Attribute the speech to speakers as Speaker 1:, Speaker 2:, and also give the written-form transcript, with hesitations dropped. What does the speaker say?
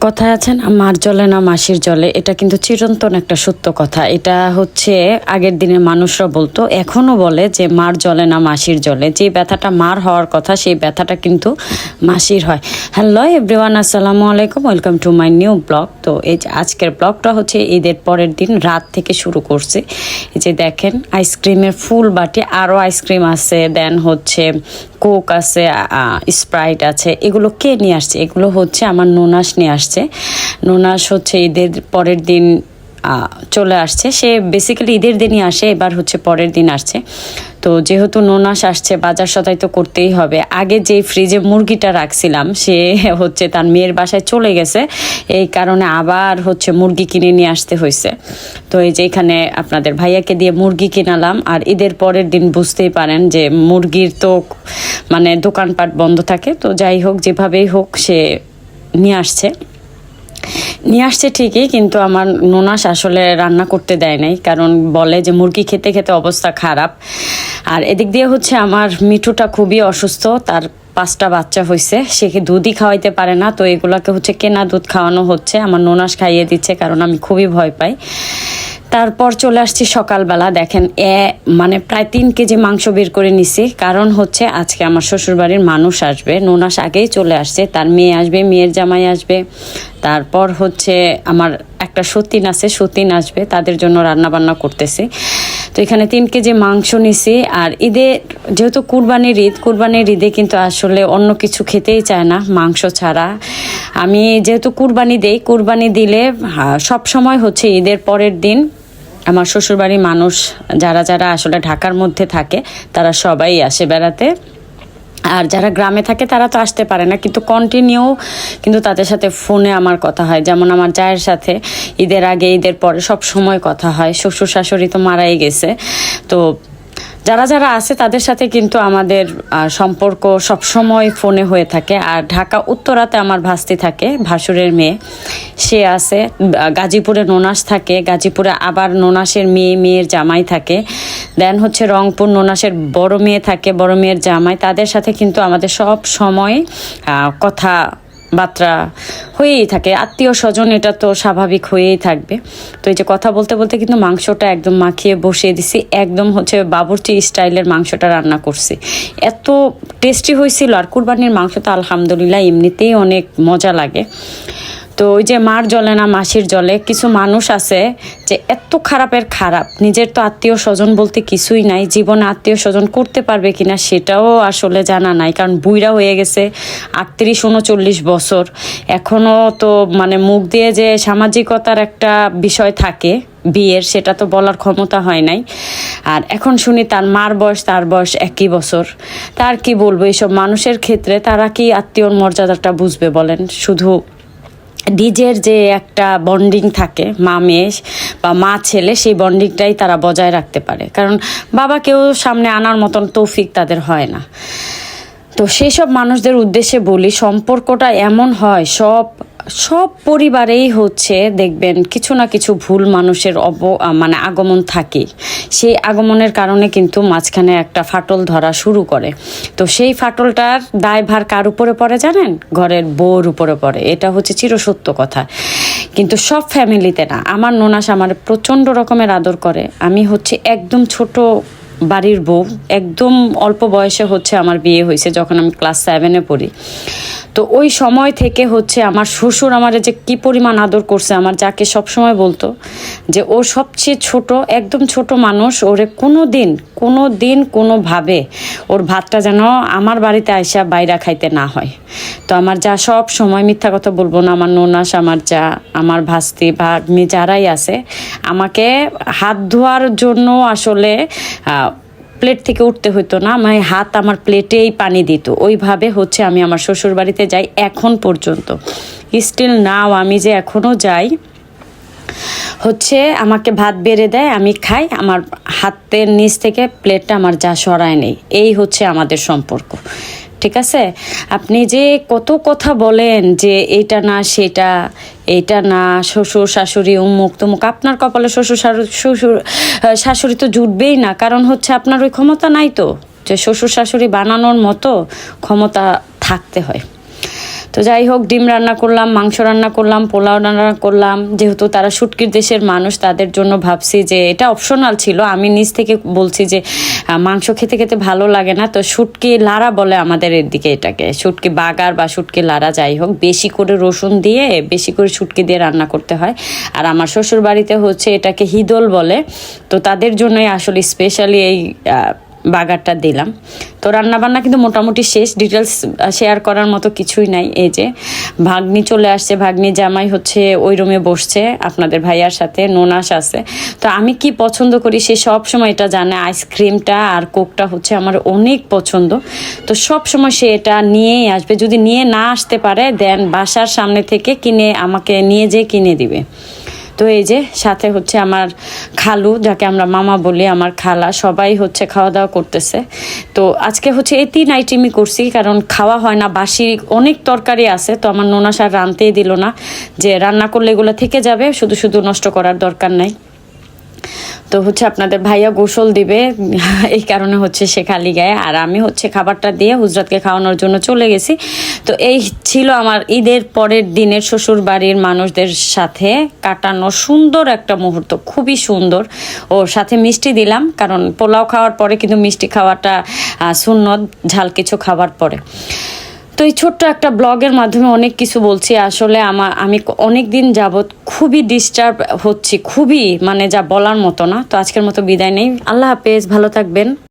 Speaker 1: কথায় আছেন মার জলে না মাসির জলে, এটা কিন্তু চিরন্তন একটা সত্য কথা। এটা হচ্ছে আগের দিনের মানুষরা বলতো, এখনও বলে যে মার জলে না মাসির জলে। যে ব্যথাটা মার হওয়ার কথা সেই ব্যথাটা কিন্তু মাসির হয়। হ্যালো এভরিওয়ান, আসসালামু আলাইকুম, welcome to my new blog. তো এই যে আজকের ব্লগটা হচ্ছে ঈদের পরের দিন রাত থেকে শুরু করছি। এই যে দেখেন আইসক্রিমের ফুল বাটি, আরও আইসক্রিম আছে, দেন হচ্ছে কোক আছে, স্প্রাইট আছে। এগুলো কে নিয়ে আসছে? এগুলো হচ্ছে আমার ননাস নিয়ে আসছে। ননাস হচ্ছে ঈদের পরের দিন চলে আসছে। সে বেসিক্যালি ঈদের দিনই আসে, এবার হচ্ছে পরের দিন আসছে। তো যেহেতু ননাস আসছে, বাজার সদাই তো করতেই হবে। আগে যে ফ্রিজে মুরগিটা রাখছিলাম সে হচ্ছে তার মেয়ের বাসায় চলে গেছে, এই কারণে আবার হচ্ছে মুরগি কিনে নিয়ে আসতে হয়েছে। তো এই যে এখানে আপনাদের ভাইয়াকে দিয়ে মুরগি কিনালাম। আর ঈদের পরের দিন বুঝতেই পারেন যে মুরগির তো মানে দোকানপাট বন্ধ থাকে। তো যাই হোক, যেভাবেই হোক সে নিয়ে আসছে ঠিকই, কিন্তু আমার ননাস আসলে রান্না করতে দেয় নাই, কারণ বলে যে মুরগি খেতে খেতে অবস্থা খারাপ। আর এদিক দিয়ে হচ্ছে আমার মিঠুটা খুবই অসুস্থ, তার 5টা বাচ্চা হয়েছে, সে দুধই খাওয়াইতে পারে না। তো এগুলাকে হচ্ছে কেনা দুধ খাওয়ানো হচ্ছে, আমার ননাস খাইয়ে দিচ্ছে, কারণ আমি খুবই ভয় পাই। তারপর চলে আসছি সকালবেলা। দেখেন মানে প্রায় 3 কেজি মাংস বের করে নিছি, কারণ হচ্ছে আজকে আমার শ্বশুরবাড়ির মানুষ আসবে। ননাস আগেই চলে আসছে, তার মেয়ে আসবে, মেয়ের জামাই আসবে, তারপর হচ্ছে আমার একটা সতীন আছে, সতীন আসবে, তাদের জন্য রান্না বান্না করতেছি। তো এখানে 3 কেজি মাংস নিছি। আর ঈদে যেহেতু কুরবানির ঈদে কিন্তু আসলে অন্য কিছু খেতেই চায় না মাংস ছাড়া। আমি যেহেতু কুরবানি দিলে সব সময় হচ্ছে ঈদের পরের দিন আমার শ্বশুরবাড়ির মানুষ যারা যারা আসলে ঢাকার মধ্যে থাকে তারা সবাই আসে বেড়াতে। আর যারা গ্রামে থাকে তারা তো আসতে পারে না, কিন্তু কন্টিনিউ কিন্তু তাদের সাথে ফোনে আমার কথা হয়। যেমন আমার জায়ের সাথে ঈদের আগে ঈদের পরে সব সময় কথা হয়। শ্বশুর শাশুড়ি তো মারাই গেছে। তো যারা যারা আছে তাদের সাথে কিন্তু আমাদের সম্পর্ক সবসময় ফোনে হয়ে থাকে। আর ঢাকা উত্তরাতে আমার ভাস্তি থাকে, ভাসুরের মেয়ে, সে আছে। গাজীপুরে ননাস থাকে, গাজীপুরে আবার ননাসের মেয়ের জামাই থাকে। দেন হচ্ছে রংপুর ননাসের বড় মেয়ে থাকে, বড় মেয়ের জামাই। তাদের সাথে কিন্তু আমাদের সব সময় কথা বার্তা হয়েই থাকে, আত্মীয় স্বজন, এটা তো স্বাভাবিক হয়েই থাকবে। তো এই যে কথা বলতে বলতে কিন্তু মাংসটা একদম মাখিয়ে বসিয়ে দিছি, একদম হচ্ছে বাবুর্চি স্টাইলের মাংসটা রান্না করছি। এত টেস্টি হয়েছিল। আর কুরবানির মাংস তো আলহামদুলিল্লাহ এমনিতেই অনেক মজা লাগে। তো ওই যে মার জলে না মাসির জলে, কিছু মানুষ আছে যে এত খারাপের খারাপ, নিজের তো আত্মীয় স্বজন বলতে কিছুই নাই, জীবনে আত্মীয় স্বজন করতে পারবে কিনা সেটাও আসলে জানা নাই, কারণ বুইড়া হয়ে গেছে, 38-39 বছর। এখনও তো মানে মুখ দিয়ে যে সামাজিকতার একটা বিষয় থাকে বিয়ের, সেটা তো বলার ক্ষমতা হয় নাই। আর এখন শুনি তার মার বয়স তার বয়স একই বছর। তার কি বলবো, এইসব মানুষের ক্ষেত্রে তারা কি আত্মীয়র মর্যাদাটা বুঝবে বলেন? শুধু নিজের যে একটা বন্ডিং থাকে মা মেয়ে বা মা ছেলে, সেই বন্ডিংটাই তারা বজায় রাখতে পারে, কারণ বাবাকেও সামনে আনার মতন তৌফিক তাদের হয় না। তো সেই সব মানুষদের উদ্দেশ্যে বলি, সম্পর্কটা এমন হয় সব পরিবারেই হচ্ছে দেখবেন কিছু না কিছু ভুল মানুষের মানে আগমন থাকে। সেই আগমনের কারণে কিন্তু মাঝখানে একটা ফাটল ধরা শুরু করে। তো সেই ফাটলটার দায়ভার কার উপরে পড়ে জানেন? ঘরের বউর উপরে পড়ে। এটা হচ্ছে চিরসত্য কথা। কিন্তু সব ফ্যামিলিতে না। আমার ননাস আমার প্রচণ্ড রকমের আদর করে। আমি হচ্ছে একদম ছোট বাড়ির বউ, একদম অল্প বয়সে হচ্ছে আমার বিয়ে হয়েছে, যখন আমি ক্লাস 7-এ পড়ি। তো ওই সময় থেকে হচ্ছে আমার শ্বশুর আমার যে কি পরিমাণ আদর করছে। আমার যাকে সবসময় বলতো যে ও সবচেয়ে ছোট, একদম ছোট মানুষ, ওরে কোনো দিন কোনোভাবে ওর ভাতটা যেন আমার বাড়িতে আইসা বাইরে খাইতে না হয়। তো আমার যা সব সময়, মিথ্যা কথা বলবো না, আমার ননাস, আমার যা, আমার ভাস্তি ভাগ্নি যারাই আছে, আমাকে হাত ধোয়ার জন্য আসলে প্লেট থেকে উঠতে হতো না, মানে হাত আমার প্লেটেই পানি দিত। ওইভাবে হচ্ছে আমি আমার শ্বশুর বাড়িতে যাই এখন পর্যন্ত। স্টিল নাও আমি যে এখনও যাই, হচ্ছে আমাকে ভাত বেড়ে দেয়, আমি খাই, আমার হাতের নিচ থেকে প্লেটটা আমার যা সরায় নেই। এই হচ্ছে আমাদের সম্পর্ক, ঠিক আছে? আপনি যে কত কথা বলেন যে এইটা না সেটা, এইটা না, শ্বশুর শাশুড়ি উমুক তুমুক, আপনার কপালে শ্বশুর শাশুড়ি তো জুটবেই না, কারণ হচ্ছে আপনার ওই ক্ষমতা নাই তো যে শ্বশুর শাশুড়ি বানানোর মতো ক্ষমতা থাকতে হয়। তো যাই হোক, ডিম রান্না করলাম, মাংস রান্না করলাম, পোলাও রান্না করলাম। যেহেতু তারা শুটকির দেশের মানুষ, তাদের জন্য ভাবছি যে এটা অপশনাল ছিল। আমি নিজ থেকে বলছি যে মাংস খেতে খেতে ভালো লাগে না, তো শুটকি লাড়া বলে আমাদের এদিকে এটাকে, শুটকি বাগার বা শুটকি লাড়া, যাই হোক, বেশি করে রসুন দিয়ে বেশি করে শুটকি দিয়ে রান্না করতে হয়। আর আমার শ্বশুর বাড়িতে হচ্ছে এটাকে হিদল বলে, তো তাদের জন্যই আসলে স্পেশালি এই বাগারটা দিলাম। তো রান্নাবান্না কিন্তু মোটামুটি শেষ, ডিটেলস শেয়ার করার মতো কিছুই নাই। এই যে ভাগ্নি চলে আসছে, ভাগ্নি জামাই হচ্ছে ওই রুমে বসছে আপনাদের ভাইয়ার সাথে, নোনাস আছে। তো আমি কি পছন্দ করি সে সব সময় এটা জানে, আইসক্রিমটা আর কোকটা হচ্ছে আমার অনেক পছন্দ। তো সব সময় সে এটা নিয়েই আসবে, যদি নিয়ে না আসতে পারে দেন বাসার সামনে থেকে কিনে আমাকে নিয়ে যেয়ে কিনে দিবে। তো এই যে সাথে হচ্ছে আমার খালু, যাকে আমরা মামা বলি, আমার খালা, সবাই হচ্ছে খাওয়া দাওয়া করতেছে। তো আজকে হচ্ছে এই 3 আইটেমই করছি, কারণ খাওয়া হয় না, বাসি অনেক তরকারি আছে। তো আমার নোনা সার রাঁধতেই দিল না, যে রান্না করলে এগুলো থেকে যাবে, শুধু শুধু নষ্ট করার দরকার নাই। তো হচ্ছে আপনাদের ভাইয়া গোসল দিবে, এই কারণে হচ্ছে সে খালি গায়ে, আর আমি হচ্ছে খাবারটা দিয়ে হুজরাতকে খাওয়ানোর জন্য চলে গেছি। তো এই ছিল আমার ঈদের পরের দিনের শ্বশুর বাড়ির মানুষদের সাথে কাটানো সুন্দর একটা মুহূর্ত, খুবই সুন্দর। ওর সাথে মিষ্টি দিলাম, কারণ পোলাও খাওয়ার পরে কিন্তু মিষ্টি খাওয়াটা সুন্নত, ঝাল কিছু খাওয়ার পরে। তো এই ছোট্ট একটা ব্লগের মাধ্যমে অনেক কিছু বলছি। আসলে আমি অনেক দিন যাবৎ খুবই ডিস্টার্ব হচ্ছি, খুবই, মানে যা বলার মতো না। তো আজকের মতো বিদায় নেই, আল্লাহ হাফেজ, ভালো থাকবেন।